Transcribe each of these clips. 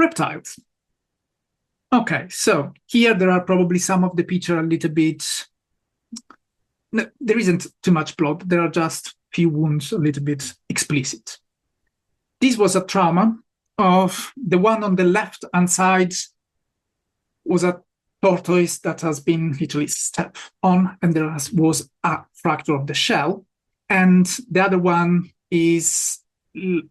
Reptiles. Okay, so here there are probably some of the picture a little bit, no, there isn't too much blood, there are just few wounds a little bit explicit. This was a trauma of the one on the left hand side was a tortoise that has been literally stepped on, and there was a fracture of the shell. And the other one is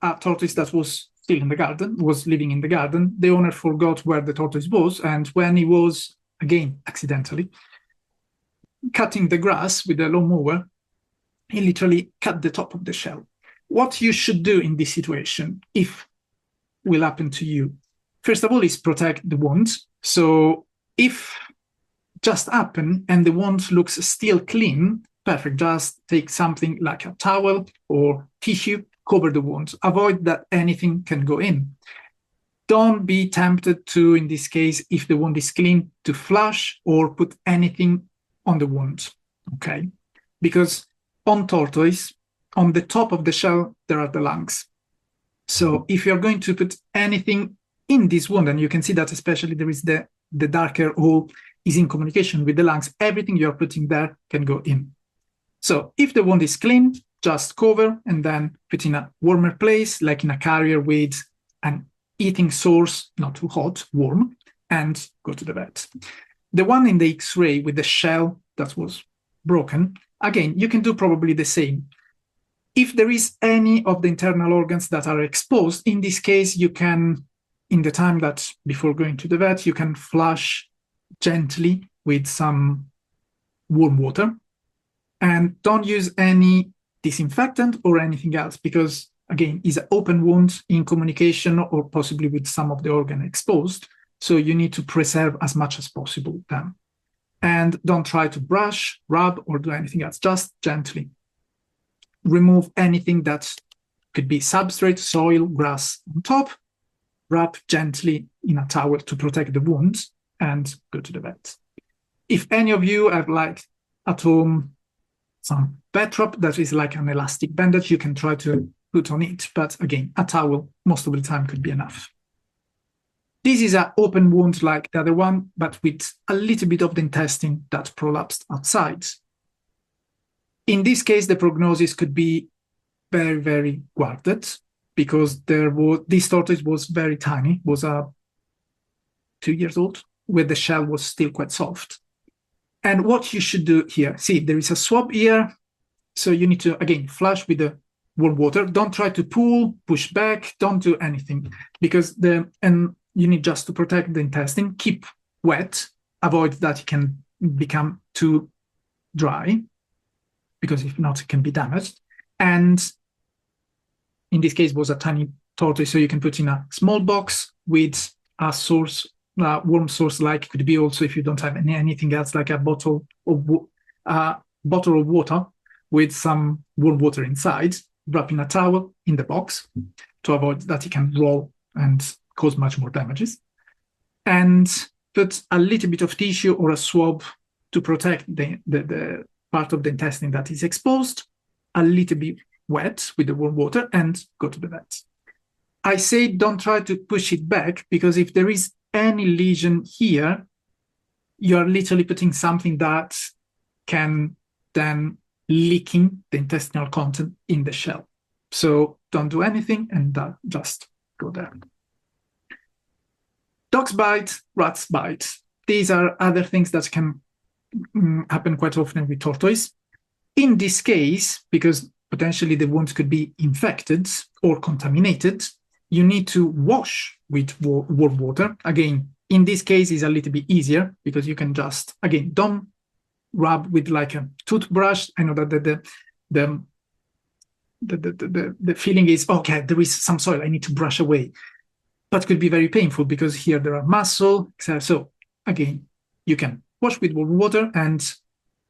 a tortoise that was still in the garden, was living in the garden. The owner forgot where the tortoise was, and when he was, again, accidentally, cutting the grass with a lawnmower, he literally cut the top of the shell. What you should do in this situation, if will happen to you, first of all, is protect the wound. So if just happen and the wound looks still clean, perfect, just take something like a towel or tissue, cover the wound, avoid that anything can go in. Don't be tempted to, in this case, if the wound is clean, to flush or put anything on the wound, okay? Because on tortoise, on the top of the shell, there are the lungs. So if you're going to put anything in this wound, and you can see that especially there is the darker hole is in communication with the lungs, everything you're putting there can go in. So if the wound is clean, just cover and then put in a warmer place, like in a carrier with an eating source, not too hot, warm, and go to the vet. The one in the X-ray with the shell that was broken, again, you can do probably the same. If there is any of the internal organs that are exposed, in this case, you can, in the time that before going to the vet, you can flush gently with some warm water, and don't use any disinfectant or anything else, because again, it's an open wound in communication or possibly with some of the organ exposed. So you need to preserve as much as possible then. And don't try to brush, rub, or do anything else, just gently. Remove anything that could be substrate, soil, grass on top, wrap gently in a towel to protect the wounds, and go to the vet. If any of you have like at home some vet wrap that is like an elastic bandage, you can try to put on it, but again, a towel most of the time could be enough. This is an open wound like the other one, but with a little bit of the intestine that prolapsed outside. In this case, the prognosis could be very, very guarded, because this tortoise was very tiny, was 2 years old, where the shell was still quite soft. And what you should do here, see, there is a swab here, so you need to, again, flush with the warm water. Don't try to pull, push back, don't do anything, because you need just to protect the intestine, keep wet, avoid that it can become too dry, because if not, it can be damaged. And in this case, it was a tiny tortoise, so you can put in a small box with a source, warm source, like could be also, if you don't have anything else, like a bottle of water with some warm water inside, wrap in a towel in the box to avoid that it can roll and cause much more damages. And put a little bit of tissue or a swab to protect the part of the intestine that is exposed, a little bit wet with the warm water, and go to the vet. I say don't try to push it back, because if there is any lesion here, you're literally putting something that can then leaking the intestinal content in the shell. So don't do anything and just go there. Dogs bite, rats bite. These are other things that can happen quite often with tortoise. In this case, because potentially the wounds could be infected or contaminated, you need to wash with warm water. Again, in this case, it's a little bit easier, because you can just, again, don't rub with like a toothbrush. I know that the feeling is, okay, there is some soil, I need to brush away. But could be very painful, because here there are muscle, etc. So again, you can wash with warm water and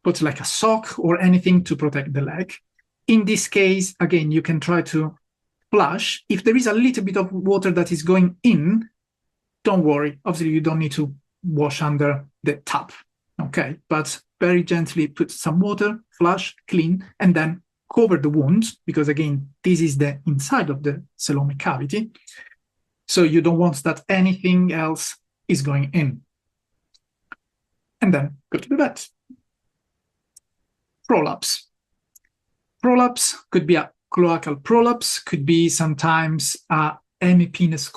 put like a sock or anything to protect the leg. In this case, again, you can try to flush. If there is a little bit of water that is going in, don't worry. Obviously, you don't need to wash under the tap, okay? But very gently put some water, flush, clean, and then cover the wound, because again, this is the inside of the coelomic cavity. So you don't want that anything else is going in. And then go to the vet. Prolapse. Prolapse could be a cloacal prolapse, could be sometimes a hemipenis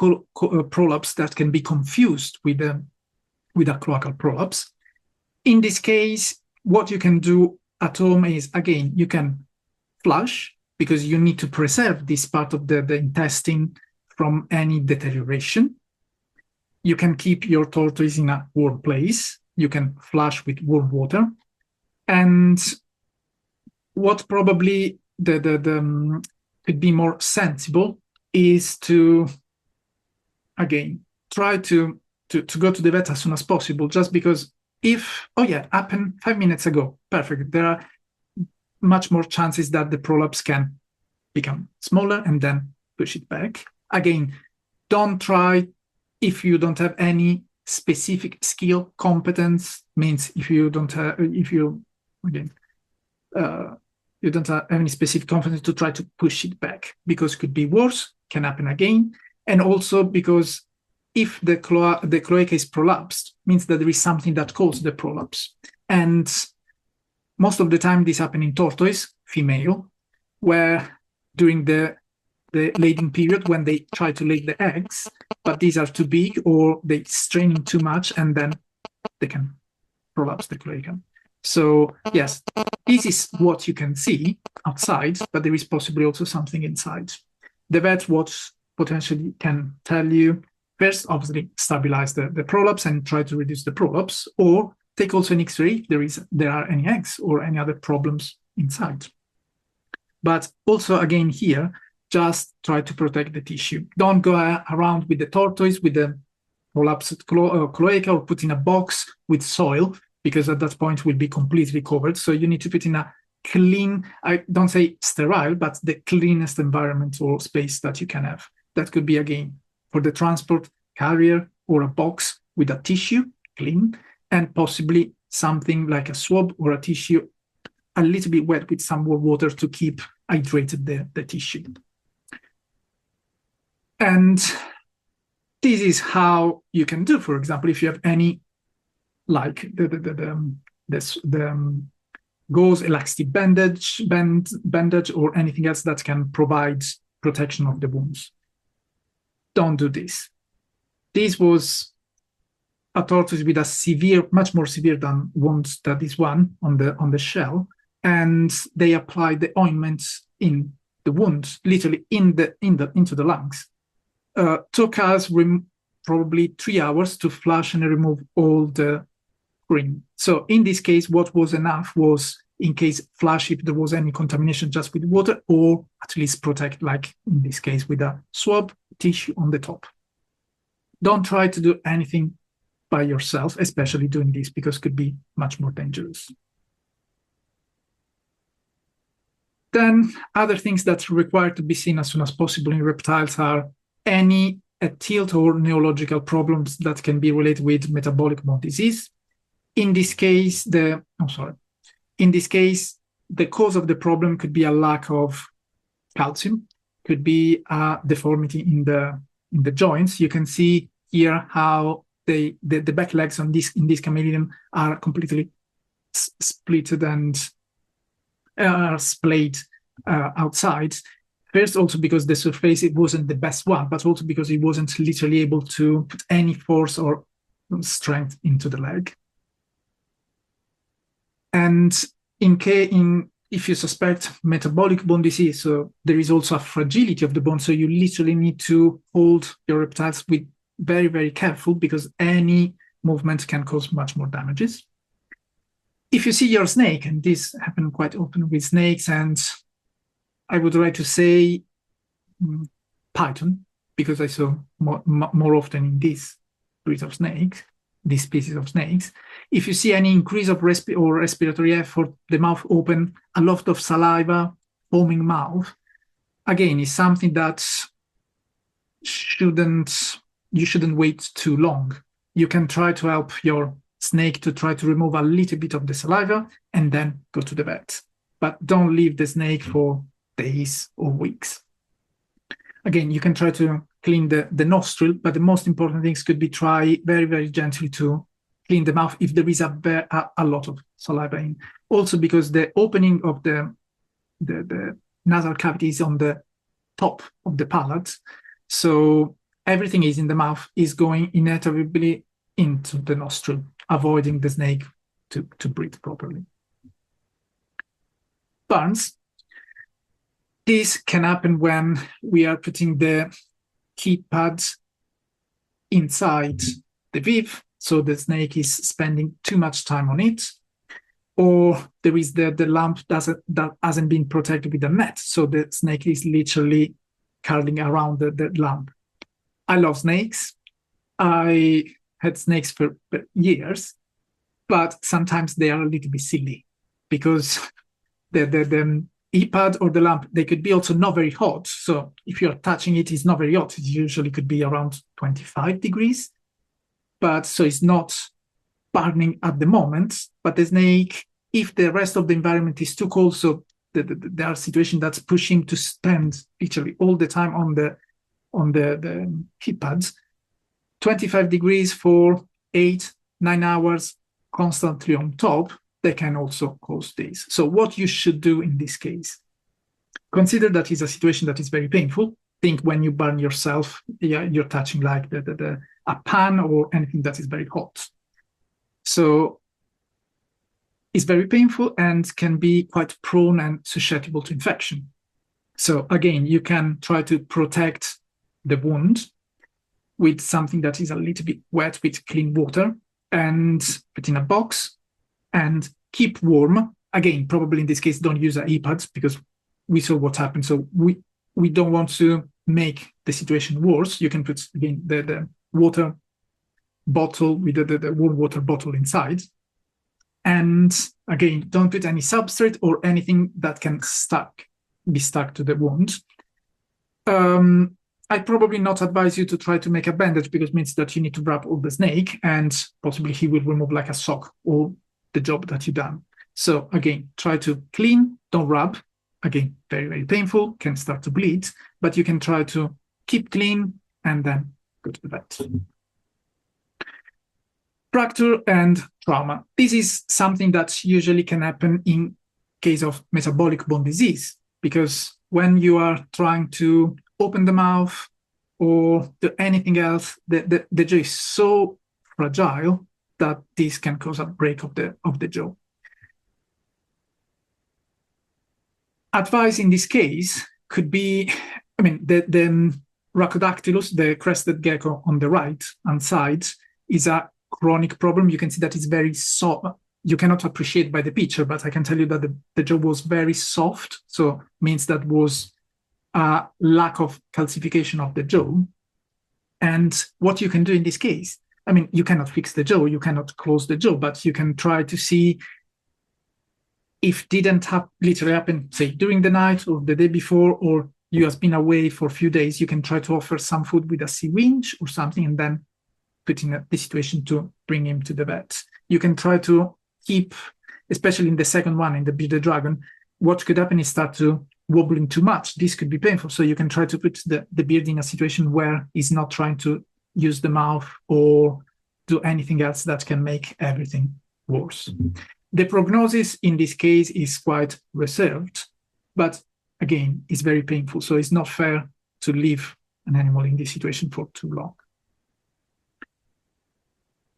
prolapse that can be confused with a cloacal prolapse. In this case, what you can do at home is, again, you can flush, because you need to preserve this part of the intestine from any deterioration. You can keep your tortoise in a warm place. You can flush with warm water. And what probably could be more sensible is to, again, try to go to the vet as soon as possible, just because if, oh yeah, happened 5 minutes ago, perfect. There are much more chances that the prolapse can become smaller and then push it back. Again, don't try if you don't have any specific skill, competence, means if you don't have, you don't have any specific competence to try to push it back, because it could be worse, can happen again. And also because if the cloaca is prolapsed, means that there is something that caused the prolapse. And most of the time this happens in tortoise, female, where during the laying period, when they try to lay the eggs, but these are too big or they straining too much, and then they can prolapse the cloaca. So yes, this is what you can see outside, but there is possibly also something inside. The vet what potentially can tell you, first, obviously, stabilize the prolapse and try to reduce the prolapse, or take also an X-ray if there are any eggs or any other problems inside. But also, again, here, just try to protect the tissue. Don't go around with the tortoise with the prolapsed cloaca, or put in a box with soil, because at that point will be completely covered. So you need to put in a clean, I don't say sterile, but the cleanest environment or space that you can have. That could be, again, for the transport carrier, or a box with a tissue, clean, and possibly something like a swab or a tissue a little bit wet with some warm water to keep hydrated the tissue. And this is how you can do, for example, if you have any, like the gauze elastic bandage or anything else that can provide protection of the wounds. Don't do this. This was a tortoise with a severe, much more severe than wounds that this one on the shell, and they applied the ointment in the wound, literally into the lungs. Took us probably 3 hours to flush and remove all the cream. So in this case, what was enough was, in case flush if there was any contamination, just with water, or at least protect, like in this case, with a swab tissue on the top. Don't try to do anything by yourself, especially doing this, because it could be much more dangerous. Then other things that require to be seen as soon as possible in reptiles are any tilt or neurological problems that can be related with metabolic bone disease. In this case, the cause of the problem could be a lack of calcium, could be a deformity in the joints. You can see here how the back legs in this chameleon are completely splitted and splayed outside. First, also because the surface, it wasn't the best one, but also because it wasn't literally able to put any force or strength into the leg. And if you suspect metabolic bone disease, so there is also a fragility of the bone, so you literally need to hold your reptiles with very, very careful, because any movement can cause much more damages. If you see your snake, and this happens quite often with snakes, and I would like to say python, because I saw more often in this breed of snakes, this species of snakes. If you see any increase of respiratory effort, the mouth open, a lot of saliva, foaming mouth, again, is something that you shouldn't wait too long. You can try to help your snake to try to remove a little bit of the saliva and then go to the vet. But don't leave the snake for days or weeks. Again, you can try to clean the nostril, but the most important things could be try very, very gently to clean the mouth if there is a lot of saliva in. Also because the opening of the nasal cavity is on the top of the palate, so everything is in the mouth is going inevitably into the nostril, avoiding the snake to breathe properly. Burns. This can happen when we are putting the key pads inside the viv, so the snake is spending too much time on it, or there is the lump that hasn't been protected with a net, so the snake is literally curling around the lump. I love snakes. I had snakes for years, but sometimes they are a little bit silly because the E-pad or the lump, they could be also not very hot. So if you're touching it, it's not very hot. It usually could be around 25 degrees. But so it's not burning at the moment. But the snake, if the rest of the environment is too cold, so there are situations that's pushing to spend literally all the time on the heat pads, 25 degrees for 8-9 hours constantly on top, they can also cause this. So what you should do in this case, consider that is a situation that is very painful. Think when you burn yourself, you're touching like a pan or anything that is very hot. So it's very painful and can be quite prone and susceptible to infection. So again, you can try to protect the wound with something that is a little bit wet with clean water and put in a box and keep warm. Again, probably in this case, don't use an e-pad because we saw what happened. So we don't want to make the situation worse. You can put, again, the water bottle with the warm water bottle inside. And again, don't put any substrate or anything that can be stuck to the wound. I probably not advise you to try to make a bandage because it means that you need to wrap all the snake and possibly he will remove like a sock or the job that you've done. So again, try to clean, don't rub. Again, very, very painful, can start to bleed, but you can try to keep clean and then go to the vet. Fracture and trauma. This is something that usually can happen in case of metabolic bone disease, because when you are trying to open the mouth or do anything else, the jaw is so fragile that this can cause a break of the jaw. Advice in this case could be, I mean, the Rhacodactylus, the crested gecko on the right hand side, is a chronic problem. You can see that it's very soft. You cannot appreciate by the picture, but I can tell you that the jaw was very soft, so means that was a lack of calcification of the jaw. And what you can do in this case, I mean, you cannot fix the jaw, you cannot close the jaw, but you can try to see if didn't literally happen, say, during the night or the day before, or you have been away for a few days, you can try to offer some food with a syringe or something and then put in the situation to bring him to the vet. You can try to keep, especially in the second one, in the bearded dragon, what could happen is start to wobbling too much. This could be painful. So you can try to put the beard in a situation where he's not trying to use the mouth or do anything else that can make everything worse. The prognosis in this case is quite reserved, but again, it's very painful. So it's not fair to leave an animal in this situation for too long.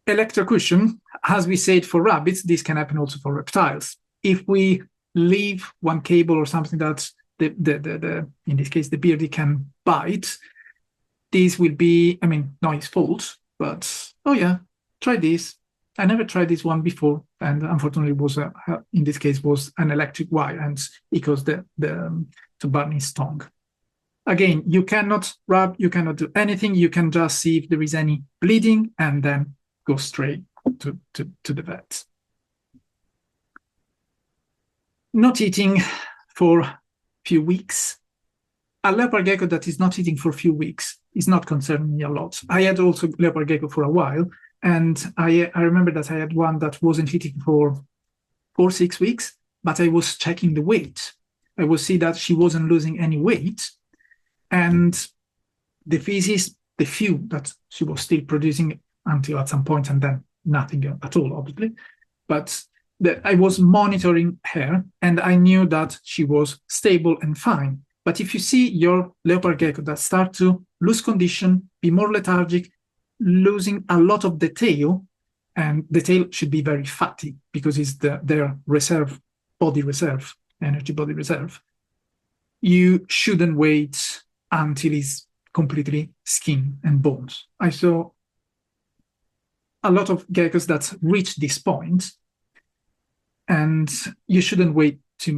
Electrocution, as we said for rabbits, this can happen also for reptiles. If we leave one cable or something that in this case the beardy can bite, this will be, I mean, not his fault, but oh yeah, try this. I never tried this one before, and unfortunately was in this case was an electric wire, and it caused to burn his tongue. Again, you cannot rub, you cannot do anything. You can just see if there is any bleeding, and then go straight to the vet. Not eating for a few weeks. A leopard gecko that is not eating for a few weeks is not concerning me a lot. I had also leopard gecko for a while, and I remember that I had one that wasn't eating for 4-6 weeks, but I was checking the weight. I would see that she wasn't losing any weight, and the feces, the few that she was still producing until at some point, and then nothing at all, obviously. But I was monitoring her, and I knew that she was stable and fine. But if you see your leopard gecko that start to lose condition, be more lethargic, losing a lot of the tail, and the tail should be very fatty because it's their reserve, body reserve, energy body reserve, you shouldn't wait until it's completely skin and bones. I saw a lot of geckos that reach this point, and you shouldn't wait too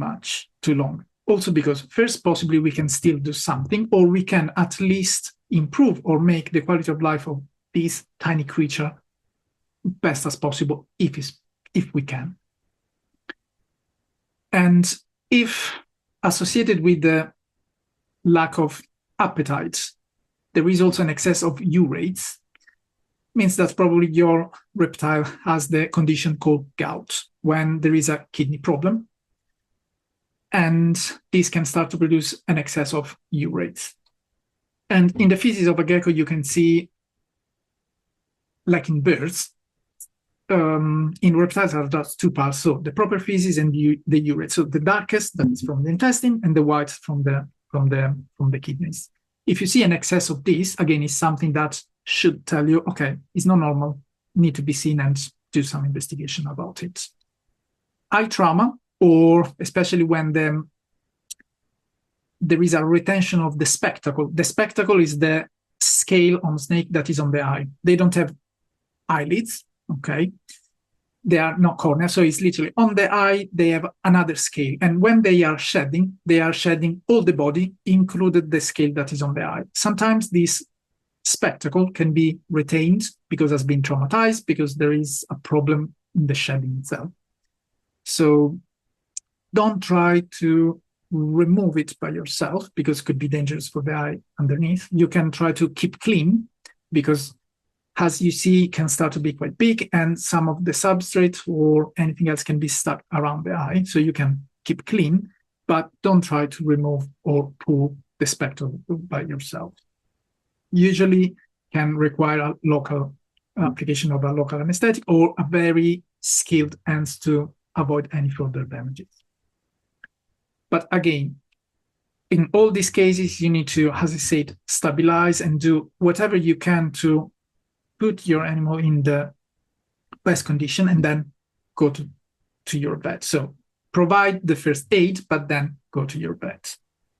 long. Also because first, possibly we can still do something, or we can at least improve or make the quality of life of this tiny creature best as possible if we can. And if associated with the lack of appetite, there is also an excess of urates, means that probably your reptile has the condition called gout, when there is a kidney problem. And this can start to produce an excess of urates. And in the feces of a gecko, you can see, like in birds, in reptiles are just two parts. So the proper feces and the urate. So the darkest, that is from the intestine, and the white from the kidneys. If you see an excess of this, again, it's something that should tell you, okay, it's not normal, need to be seen and do some investigation about it. Eye trauma, or especially when there is a retention of the spectacle. The spectacle is the scale on snake that is on the eye. They don't have eyelids, okay? They are not cornea, so it's literally on the eye, they have another scale. And when they are shedding all the body, included the scale that is on the eye. Sometimes this spectacle can be retained because it has been traumatized, because there is a problem in the shedding itself. So don't try to remove it by yourself, because it could be dangerous for the eye underneath. You can try to keep clean, because as you see, it can start to be quite big, and some of the substrate or anything else can be stuck around the eye. So you can keep clean, but don't try to remove or pull the spectacle by yourself. Usually can require a local application of a local anesthetic or a very skilled hands to avoid any further damages. But again, in all these cases, you need to, as I said, stabilize and do whatever you can to put your animal in the best condition, and then go to your vet. So provide the first aid, but then go to your vet.